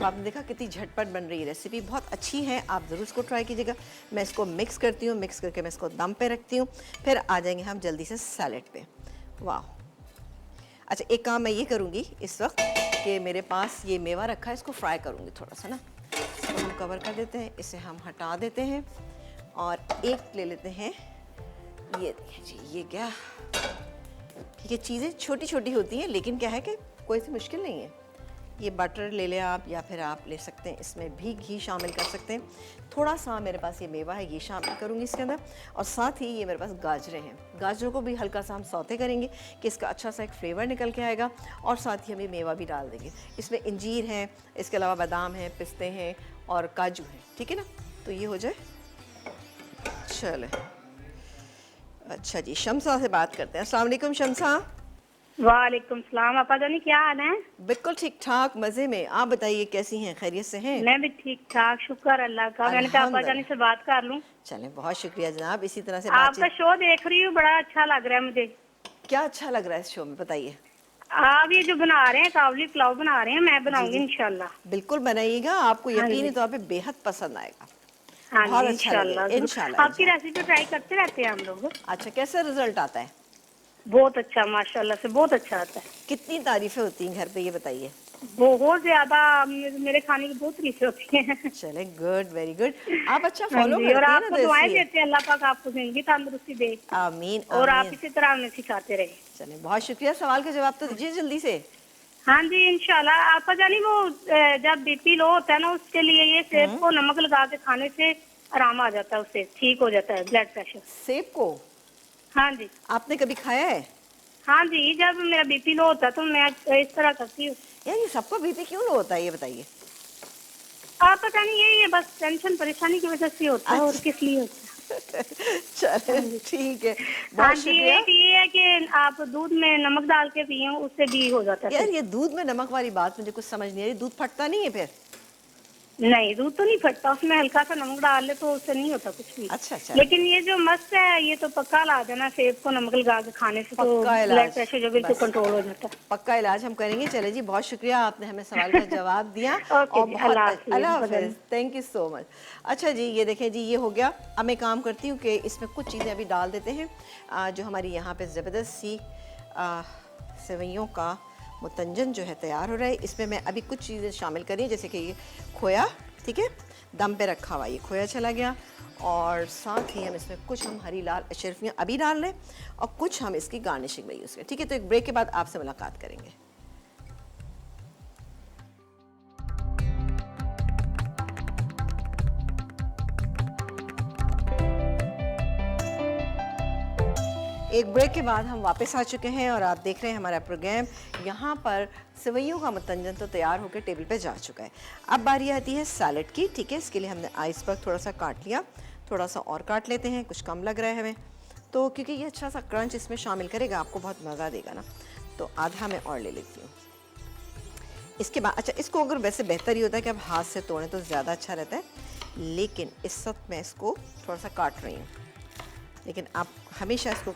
तो आपने देखा कितनी झटपट बन रही है रेसिपी, बहुत अच्छी है, आप ज़रूर इसको ट्राई कीजिएगा। मैं इसको मिक्स करती हूँ, मिक्स करके मैं इसको दम पे रखती हूँ, फिर आ जाएंगे हम जल्दी से सैलेड पे। वाह। अच्छा, एक काम मैं ये करूँगी इस वक्त कि मेरे पास ये मेवा रखा है, इसको फ्राई करूँगी थोड़ा सा ना। इसको हम कवर कर देते हैं, इसे हम हटा देते हैं और एक ले लेते हैं, ये देखिए जी, ये क्या, ठीक है, चीज़ें छोटी छोटी होती हैं लेकिन क्या है कि कोई सी मुश्किल नहीं है। ये बटर ले लें आप, या फिर आप ले सकते हैं इसमें भी घी शामिल कर सकते हैं। थोड़ा सा मेरे पास ये मेवा है, ये शामिल करूँगी इसके अंदर, और साथ ही ये मेरे पास गाजरें हैं, गाजरों को भी हल्का सा हम सौते करेंगे कि इसका अच्छा सा एक फ्लेवर निकल के आएगा, और साथ ही हम ये मेवा भी डाल देंगे। इसमें इंजीर है, इसके अलावा बादाम है, पिस्ते हैं और काजू हैं, ठीक है ना। तो ये हो जाए, चले। अच्छा जी, शमसा से बात करते हैं। अस्सलाम वालेकुम शमसा। वालेकुम सलाम। आपा जानी क्या हाल है? बिल्कुल ठीक ठाक, मज़े में। आप बताइए कैसी हैं, खैरियत से हैं? मैं भी ठीक ठाक, शुक्र अल्लाह का। मैंने कहा आपा जानी से बात कर लूं। चलें, बहुत शुक्रिया जनाब, इसी तरह से आपका बातचीत। शो देख रही हूँ, बड़ा अच्छा लग रहा है मुझे। क्या अच्छा लग रहा है इस शो में, बताइए। आप ये जो बना रहे हैं, काबुली पुलाव बना रहे हैं, मैं बनाऊंगी इंशाल्लाह। बिल्कुल बनाइएगा, आपको हाँ यकीन जी। है तो आप बेहद पसंद आएगा। हाँ बहुत जी, अच्छा लगेगा, इंशाल्लाह। इंशाल्लाह। आपकी रेसिपी ट्राई करते रहते हैं हम लोग। अच्छा, कैसा रिजल्ट आता है? बहुत अच्छा, माशाल्लाह से बहुत अच्छा आता है। कितनी तारीफें होती हैं घर पे, ये बताइए। बहुत ज्यादा, मेरे खाने की बहुत तारीफें होती हैं। चले, गुड, वेरी गुड। आप अच्छा हाँ फॉलो जी, करती और हैं ना, आपको तो दुआएं इसलिए। देते हैं, अल्लाह पाक आपको जिंदगी तंदुरुस्ती दे, आमीन और आप आमीन। इसी तरह हमें सिखाते रहे। चले, बहुत शुक्रिया। सवाल का जवाब तो दीजिए जल्दी से। हाँ जी, इंशाल्लाह। आपा जानी वो जब बीपी लो होता है ना, उसके लिए ये सेब को नमक लगा के खाने से आराम आ जाता है, उससे ठीक हो जाता है ब्लड प्रेशर। सेब को हाँ जी, आपने कभी खाया है? हाँ जी, जब मेरा बीपी लो होता है तो मैं इस तरह करती हूँ। यार, ये सबको बीपी क्यों लो होता है, ये बताइए। आप पता नहीं, यही है बस, टेंशन परेशानी की वजह से होता है, और किस लिए होता है। चले, ठीक है, हाँ बहुत जी, शुक्रिया। एक ये है कि आप दूध में नमक डाल के पिए, उससे भी हो जाता है यार, फिर। ये दूध में नमक वाली बात मुझे कुछ समझ नहीं आ रही, दूध फटता नहीं है फिर? नहीं, दूध तो नहीं फटता, उसमें हल्का सा नमक डाल ले तो उससे नहीं होता कुछ भी। अच्छा अच्छा। लेकिन ये जो मस्त है, ये तो पक्का इलाज है ना, सेब को नमक लगा के खाने से तो पक्का ब्लड इलाज, प्रेशर जो बिल्कुल बस कंट्रोल हो जाता है। पक्का इलाज हम करेंगे। चले जी, बहुत शुक्रिया, आपने हमें सवाल का जवाब दिया। ओके और जी, बहुत अल्लाह हाफिज़। अल्लाह बदल। हाफिज़, थैंक यू सो मच। अच्छा जी, ये देखें जी, ये हो गया। अब मैं काम करती हूँ कि इसमें कुछ चीज़ें अभी डाल देते हैं, जो हमारी यहाँ पे ज़बरदस्त सी सेवइयों का मुतंजन जो है तैयार हो रहा है। इसमें मैं अभी कुछ चीज़ें शामिल करी, जैसे कि ये खोया, ठीक है, दम पे रखा हुआ ये खोया चला गया, और साथ ही हम इसमें कुछ हम हरी लाल अशरफियाँ अभी डाल लें, और कुछ हम इसकी गार्निशिंग में यूज़ करें, ठीक है। तो एक ब्रेक के बाद आपसे मुलाकात करेंगे। एक ब्रेक के बाद हम वापस आ चुके हैं, और आप देख रहे हैं हमारा प्रोग्राम। यहाँ पर सेवइयों का मुतंजन तो तैयार होकर टेबल पे जा चुका है। अब बारी आती है सैलेड की, ठीक है। इसके लिए हमने आइसबर्ग थोड़ा सा काट लिया, थोड़ा सा और काट लेते हैं, कुछ कम लग रहा है हमें तो, क्योंकि ये अच्छा सा क्रंच इसमें शामिल करेगा, आपको बहुत मज़ा देगा ना, तो आधा मैं और ले लेती हूँ। इसके बाद अच्छा, इसको अगर वैसे बेहतर ही होता है कि आप हाथ से तोड़ें तो ज़्यादा अच्छा रहता है, लेकिन इस वक्त मैं इसको थोड़ा सा काट रही हूँ। लेकिन आप हमेशा इसको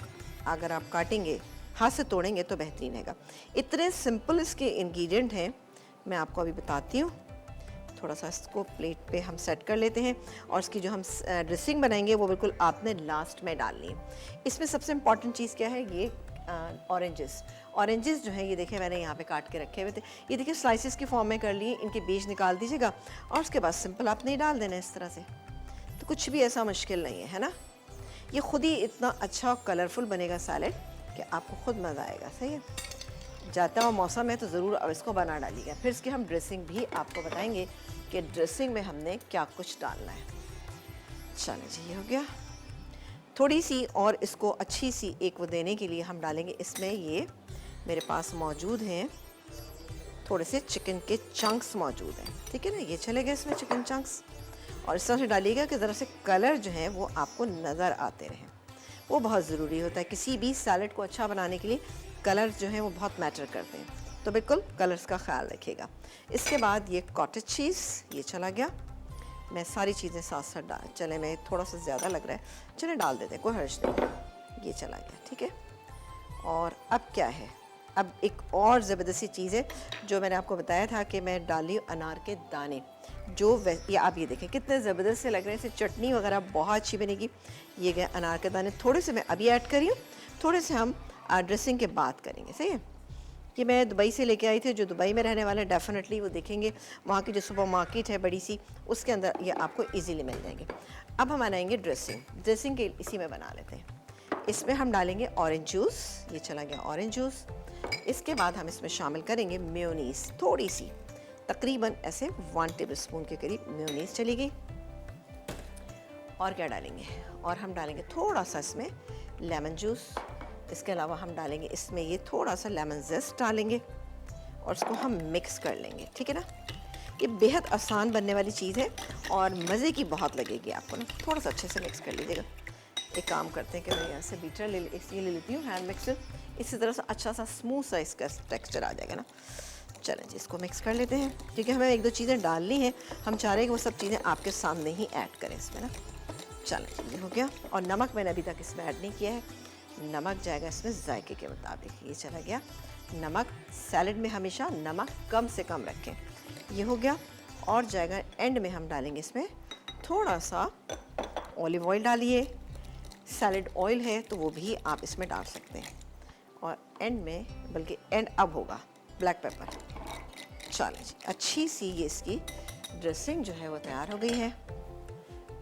अगर आप काटेंगे, हाथ से तोड़ेंगे तो बेहतरीन रहेगा। इतने सिंपल इसके इंग्रेडिएंट हैं, मैं आपको अभी बताती हूँ। थोड़ा सा इसको प्लेट पे हम सेट कर लेते हैं, और इसकी जो हम ड्रेसिंग बनाएंगे वो बिल्कुल आपने लास्ट में डालनी है। इसमें सबसे इम्पॉर्टेंट चीज़ क्या है, ये ऑरेंजेस जो हैं, ये देखें मैंने यहाँ पे काट के रखे हुए थे, ये देखिए स्लाइसिस की फॉर्म में कर लिए, इनके बीज निकाल दीजिएगा, और उसके बाद सिंपल आपने ही डाल देना इस तरह से। तो कुछ भी ऐसा मुश्किल नहीं है ना। ये खुद ही इतना अच्छा कलरफुल बनेगा सैलेड कि आपको खुद मज़ा आएगा। सही है, जाता हुआ मौसम है तो ज़रूर अब इसको बना डालिएगा। फिर इसकी हम ड्रेसिंग भी आपको बताएंगे कि ड्रेसिंग में हमने क्या कुछ डालना है। चलो जी, ये हो गया। थोड़ी सी और इसको अच्छी सी एक वो देने के लिए हम डालेंगे इसमें, ये मेरे पास मौजूद हैं थोड़े से चिकन के चंक्स मौजूद हैं, ठीक है ना। ये चले गए इसमें चिकन चंक्स, और इस तरह से डालिएगा कि ज़रा से कलर जो है वो आपको नज़र आते रहें। वो बहुत ज़रूरी होता है, किसी भी सैलड को अच्छा बनाने के लिए कलर जो है वो बहुत मैटर करते हैं, तो बिल्कुल कलर्स का ख्याल रखिएगा। इसके बाद ये कॉटेज चीज़, ये चला गया। मैं सारी चीज़ें साथ साथ डाल, चले मैं थोड़ा सा ज़्यादा लग रहा है, चले डाल देते हैं, कोई हर्ज नहीं। ये चला गया, ठीक है। और अब क्या है, अब एक और ज़बरदस्ती चीज़ है जो मैंने आपको बताया था कि मैं डाली अनार के दाने, जो ये आप ये देखें कितने ज़बरदस्त से लग रहे हैं, इससे चटनी वगैरह बहुत अच्छी बनेगी। ये गए अनार के दाने, थोड़े से मैं अभी ऐड करी हूँ, थोड़े से हम ड्रेसिंग के बाद करेंगे। सही है। ये मैं दुबई से लेके आई थी, जो दुबई में रहने वाले डेफिनेटली वो देखेंगे, वहाँ की जो सुपर मार्केट है बड़ी सी, उसके अंदर ये आपको इजीली मिल जाएंगे। अब हम बनाएंगे ड्रेसिंग के इसी में बना लेते हैं। इसमें हम डालेंगे ऑरेंज जूस, ये चला गया ऑरेंज जूस। इसके बाद हम इसमें शामिल करेंगे मेयोनीज़, थोड़ी सी, तकरीबन ऐसे 1 टेबलस्पून के करीब मेयोनीज़ चली गई। और क्या डालेंगे, और हम डालेंगे थोड़ा सा इसमें लेमन जूस। इसके अलावा हम डालेंगे इसमें ये थोड़ा सा लेमन जेस्ट डालेंगे और इसको हम मिक्स कर लेंगे। ठीक है ना। ये बेहद आसान बनने वाली चीज़ है और मज़े की बहुत लगेगी आपको ना। थोड़ा सा अच्छे से मिक्स कर लीजिएगा। एक काम करते हैं कि मैं यहाँ से बीटर ले लेती हूँ, हैंड मिक्सर। इसी तरह से अच्छा सा स्मूथ सा इसका टेक्सचर आ जाएगा ना। चलें जी, इसको मिक्स कर लेते हैं, क्योंकि हमें 1-2 चीज़ें डालनी हैं। हम चाह रहे हैं कि वो सब चीज़ें आपके सामने ही ऐड करें इसमें ना। चलें जी, हो गया। और नमक मैंने अभी तक इसमें ऐड नहीं किया है, नमक जाएगा इसमें जायके के मुताबिक। ये चला गया नमक। सैलड में हमेशा नमक कम से कम रखें। ये हो गया। और जाएगा एंड में हम डालेंगे इसमें थोड़ा सा ऑलिव ऑयल डालिए। सैलड ऑयल है तो वो भी आप इसमें डाल सकते हैं। और एंड में, बल्कि एंड अब होगा, ब्लैक पेपर। चलें जी, अच्छी सी ये इसकी ड्रेसिंग जो है वो तैयार हो गई है।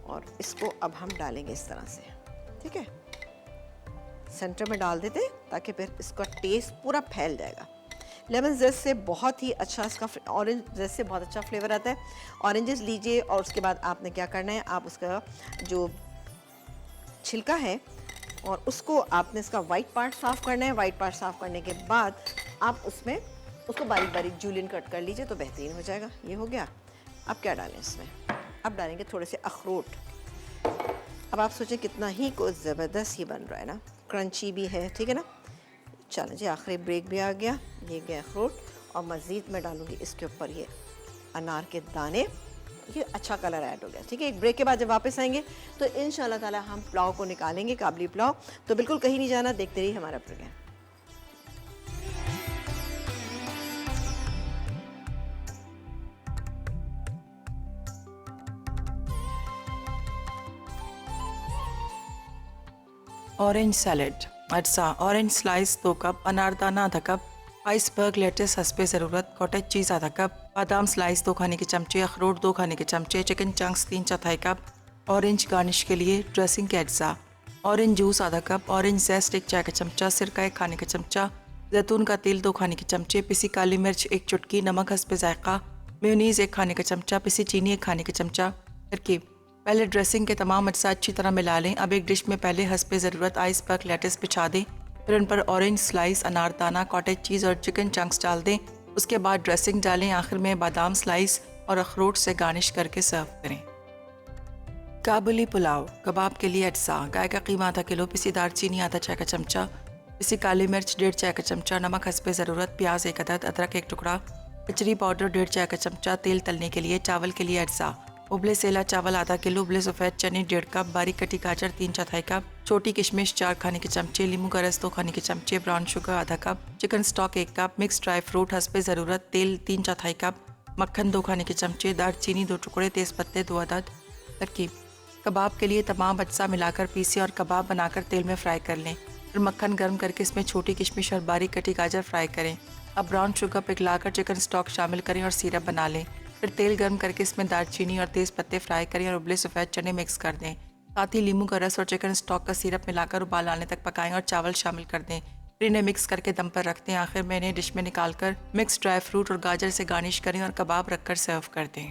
और इसको अब हम डालेंगे इस तरह से। ठीक है, सेंटर में डाल देते ताकि फिर इसका टेस्ट पूरा फैल जाएगा। लेमन जेस्ट से बहुत ही अच्छा इसका, ऑरेंज जेस्ट से बहुत अच्छा फ्लेवर आता है। ऑरेंजेस लीजिए और उसके बाद आपने क्या करना है, आप उसका जो छिलका है और उसको आपने इसका वाइट पार्ट साफ़ करना है। वाइट पार्ट साफ़ करने के बाद आप उसमें उसको बारीक बारीक जूलियन कट कर लीजिए तो बेहतरीन हो जाएगा। ये हो गया। अब क्या डालें इसमें, अब डालेंगे थोड़े से अखरोट। अब आप सोचें कितना ही को ज़बरदस्त ही बन रहा है ना, क्रंची भी है। ठीक है ना। चलो जी, आखिरी ब्रेक भी आ गया। ये गया अखरोट और मज़ीद मैं डालूँगी इसके ऊपर ये अनार के दाने। ये अच्छा कलर ऐड हो गया। ठीक है, एक ब्रेक के बाद जब वापस आएंगे तो इंशाल्लाह ताला हम पुलाव को निकालेंगे, काबली पुलाव। तो बिल्कुल कहीं नहीं जाना, देखते रहिए हमारा प्रोग्राम। ऑरेंज सैलेड, अज्जा ऑरेंज स्लाइस 2 कप, अनारदाना आधा कप, आइसबर्ग लेटेस हस्बे ज़रूरत, कॉटेज चीज़ आधा कप, बादाम स्लाइस 2 खाने के चमचे, अखरोट 2 खाने के चमचे, chicken chunks 3/4 cup, orange garnish के लिए ड्रेसिंग के अज्जा, ऑरेंज जूस आधा कप, ऑरेंज जेस्ट 1 चाय का चमचा, सिरका 1 खाने का चमचा, जैतून का तेल 2 खाने के चमचे, पिसी काली मिर्च 1 चुटकी, नमक हस्बे जायका, मेयोनीज़ 1 खाने का चमचा, पिसी चीनी 1 खाने का चमचा। तरकीब: पहले ड्रेसिंग के तमाम अज्जा अच्छी तरह मिला लें। अब एक डिश में पहले हस्बे ज़रूरत आइसबर्ग लेटेस बिछा दें, फिर उन पर ऑरेंज स्लाइस, अनारदाना, कॉटेज चीज़ और चिकन चंक्स डाल दें। उसके बाद ड्रेसिंग डालें। आखिर में बादाम स्लाइस और अखरोट से गार्निश करके सर्व करें। काबुली पुलाव, कबाब के लिए अज्जा: गाय का कीमा आधा किलो, पिसी दालचीनी आधा चाय का चमचा, पिसी काली मिर्च 1.5 चाय का चमचा, नमक हस्बे ज़रूरत, प्याज 1 अदद, अदरक 1 टुकड़ा, कचरी पाउडर 1.5 चाय का चमचा, तेल तलने के लिए। चावल के लिए अज्जा: उबले सेला चावल आधा किलो, उबले सफ़ेद चने 1.5 कप, बारीक कटी गाजर 3/4 कप, छोटी किशमिश 4 खाने के चमचे, नींबू का रस 2 खाने के चमचे, ब्राउन शुगर आधा cup, chicken stock 1 cup, mix dry fruit हस्बे ज़रूरत, तेल 3/4 कप, मक्खन 2 खाने के चमचे, दालचीनी 2 टुकड़े, तेज़पत्ते 2 अदद। तरकीब: कबाब के लिए तमाम अज्जा मिलाकर पीसें और कबाब बनाकर तेल में फ्राई कर लें। फिर मक्खन गर्म करके इसमें छोटी किशमिश और बारीक कटी गाजर फ्राई करें। अब ब्राउन शुगर पिघलाकर चिकन स्टॉक शामिल करें और सिरप बना लें। फिर तेल गर्म करके इसमें दालचीनी और तेज़ पत्ते फ्राई करें और उबले सफ़ेद चने मिक्स कर दें। साथ ही नींबू का रस और चिकन स्टॉक का सिरप मिलाकर उबाल आने तक पकाएं और चावल शामिल कर दें। फिर इन्हें मिक्स करके दम पर रख दें। आखिर में इन्हें डिश में निकालकर मिक्स ड्राई फ्रूट और गाजर से गार्निश करें और कबाब रखकर सर्व कर दें।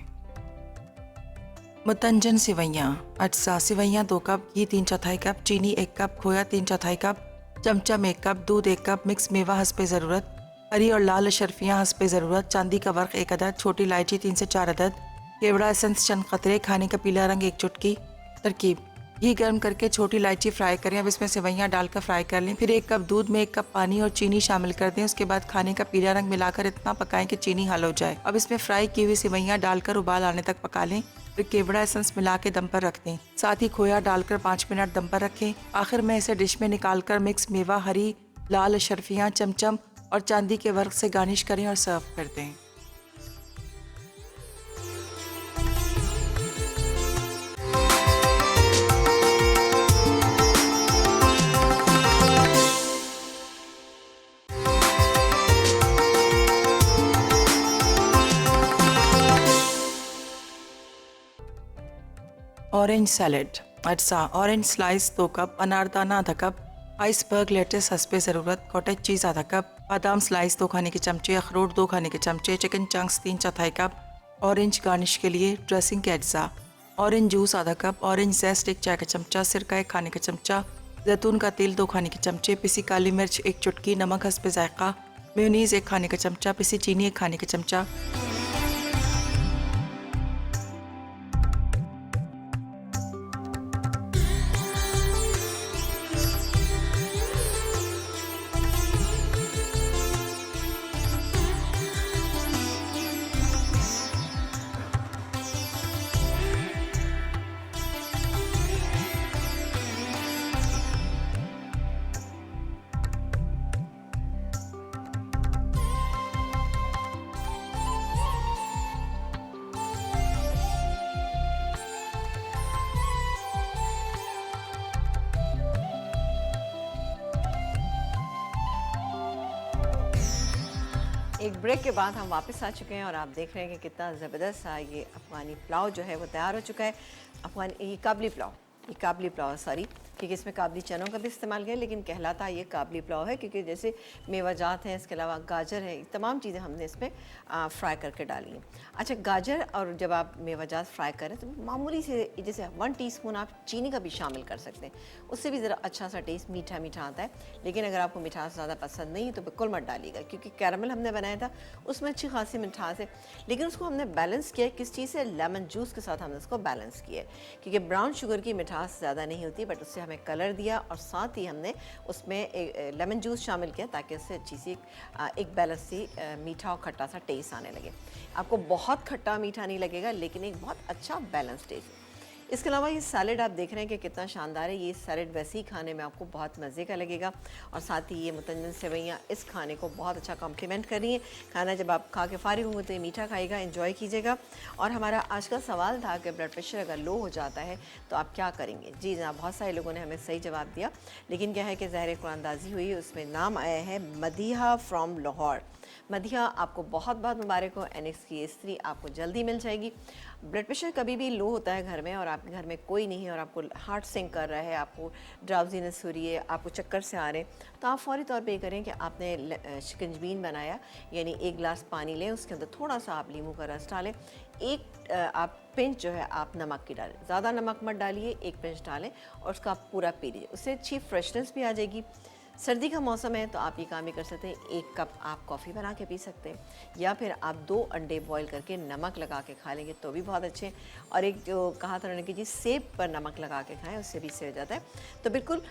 मुतंजन सिवैयाँ, अज्जा: सिवैयाँ 2 कप, घी 3/4 कप, चीनी 1 कप, खोया 3/4 कप, चमचम 1 कप, दूध 1 कप, मिक्स मेवा हस्बे ज़रूरत, हरी और लाल अशरफियाँ हस्बे ज़रूरत, चांदी का वर्क 1 अदद, छोटी इलायची 3 से 4 अदद, केवड़ा एसेंस चंद कतरे, खाने का पीला रंग 1 चुटकी। तरकीब: घी गर्म करके छोटी इलायची फ्राई करें। अब इसमें सेवैयाँ डालकर फ्राई कर लें। फिर 1 कप दूध में 1 कप पानी और चीनी शामिल कर दें। उसके बाद खाने का पीला रंग मिलाकर इतना पकाएं कि चीनी हल हो जाए। अब इसमें फ्राई की हुई सेवैयाँ डालकर उबाल आने तक पका लें। फिर केवड़ा एसेंस मिला के दम पर रख दें। साथ ही खोया डालकर 5 मिनट दम पर रखें। आखिर में इसे डिश में निकालकर मिक्स मेवा, हरी लाल अशरफियाँ, चमचम और चांदी के वर्क से गार्निश करें और सर्व कर दें। Orange salad. अज्जा ऑरेंज स्लाइस 2 कप, अनारदाना आधा कप, आइसबर्ग लेटेस हस्बे ज़रूरत, कॉटेज चीज़ आधा कप, बादाम स्लाइस 2 खाने के चमचे, अखरोट 2 खाने के चमचे, chicken chunks 3/4 cup, orange garnish के लिए ड्रेसिंग के अज्जा, ऑरेंज जूस आधा कप, ऑरेंज जेस्ट 1 चाय का चमचा, सिरका 1 खाने का चमचा, जैतून का तेल 2 खाने के चमचे, पिसी काली मिर्च 1 चुटकी, नमक हस्बे जायका, मेयोनीज़ 1 खाने का चमचा, पिसी चीनी 1 खाने का चमचा। एक ब्रेक के बाद हम वापस आ चुके हैं और आप देख रहे हैं कि कितना ज़बरदस्त सा ये अफ़गानी पुलाव जो है वो तैयार हो चुका है। ये काबली पुलाव सॉरी, क्योंकि इसमें काबली चनों का भी इस्तेमाल किया, लेकिन कहलाता ये काबली पुलाव है क्योंकि जैसे मेवाजात हैं, इसके अलावा गाजर है, तमाम चीज़ें हमने इसमें फ्राई करके डाली हैं। अच्छा, गाजर और जब आप मेवाजात फ्राई करें तो मामूली से जैसे 1 टीस्पून आप चीनी का भी शामिल कर सकते हैं, उससे भी ज़रा अच्छा सा टेस्ट मीठा मीठा आता है। लेकिन अगर आपको मिठास ज़्यादा पसंद नहीं है तो बिल्कुल मत डालिएगा, क्योंकि कैरमल हमने बनाया था उसमें अच्छी खासी मिठास है, लेकिन उसको हमने बैलेंस किया है किस चीज़ से, लेमन जूस के साथ हमने उसको बैलेंस किया है, क्योंकि ब्राउन शुगर की मिठास ज़्यादा नहीं होती, बट उससे हमें कलर दिया और साथ ही हमने उसमें लेमन जूस शामिल किया ताकि उससे अच्छी सी एक बैलेंस सी मीठा और खट्टा सा टेस्ट आने लगे। आपको बहुत खट्टा मीठा नहीं लगेगा, लेकिन एक बहुत अच्छा बैलेंस टेस्ट। इसके अलावा ये सैलेड आप देख रहे हैं कि कितना शानदार है। ये सैलेड वैसे ही खाने में आपको बहुत मज़े का लगेगा और साथ ही ये मुतंजन सेवइयाँ इस खाने को बहुत अच्छा कॉम्प्लीमेंट कर रही हैं। खाना जब आप खा के फारिग होंगे तो ये मीठा खाएगा, एंजॉय कीजिएगा। और हमारा आज का सवाल था कि ब्लड प्रेशर अगर लो हो जाता है तो आप क्या करेंगे। जी जनाब, बहुत सारे लोगों ने हमें सही जवाब दिया, लेकिन क्या है कि ज़ाहिर कुरानदाजी हुई, उसमें नाम आया है मदीहा फ्रॉम लाहौर। मदीहा आपको बहुत बहुत मुबारक हो, एनेक्स की स्त्री आपको जल्दी मिल जाएगी। ब्लड प्रेशर कभी भी लो होता है घर में और आपके घर में कोई नहीं है और आपको हार्ट सिंक कर रहा है, आपको ड्राउजीनेस हो रही है, आपको चक्कर से आ रहे हैं, तो आप फौरी तौर पे ये करें कि आपने शिकंजबीन बनाया, यानी 1 गिलास पानी लें, उसके अंदर थोड़ा सा आप नींबू का रस डालें, एक आप पिंच जो है आप नमक की डालें, ज़्यादा नमक मत डालिए, 1 पिंच डालें और उसका आप पूरा पी लीजिए। उससे अच्छी फ्रेशनेस भी आ जाएगी। सर्दी का मौसम है तो आप ये काम भी कर सकते हैं, 1 कप आप कॉफ़ी बना के पी सकते हैं, या फिर आप 2 अंडे बॉईल करके नमक लगा के खा लेंगे तो भी बहुत अच्छे। और एक जो कहा था उन्होंने कि जी सेब पर नमक लगा के खाएं, उससे भी सही हो जाता है। तो बिल्कुल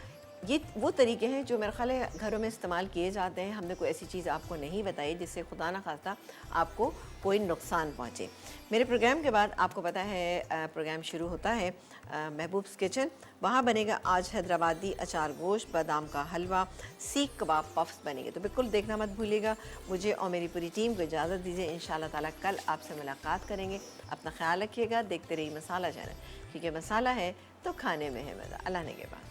ये वो तरीके हैं जो मेरे ख्याल है घरों में इस्तेमाल किए जाते हैं। हमने कोई ऐसी चीज़ आपको नहीं बताई जिससे खुदा ना खास्ता आपको कोई नुकसान पहुँचे। मेरे प्रोग्राम के बाद आपको पता है प्रोग्राम शुरू होता है महबूब्स किचन। वहाँ बनेगा आज हैदराबादी अचार गोश्त, बादाम का हलवा, सीख कबाब पफ्स बनेंगे, तो बिल्कुल देखना मत भूलिएगा। मुझे और मेरी पूरी टीम को इजाज़त दीजिए। इंशाल्लाह ताला कल आपसे मुलाकात करेंगे। अपना ख्याल रखिएगा, देखते रहिए मसाला चैनल, क्योंकि मसाला है तो खाने में है मज़ा। अल्लाह ने के बाद।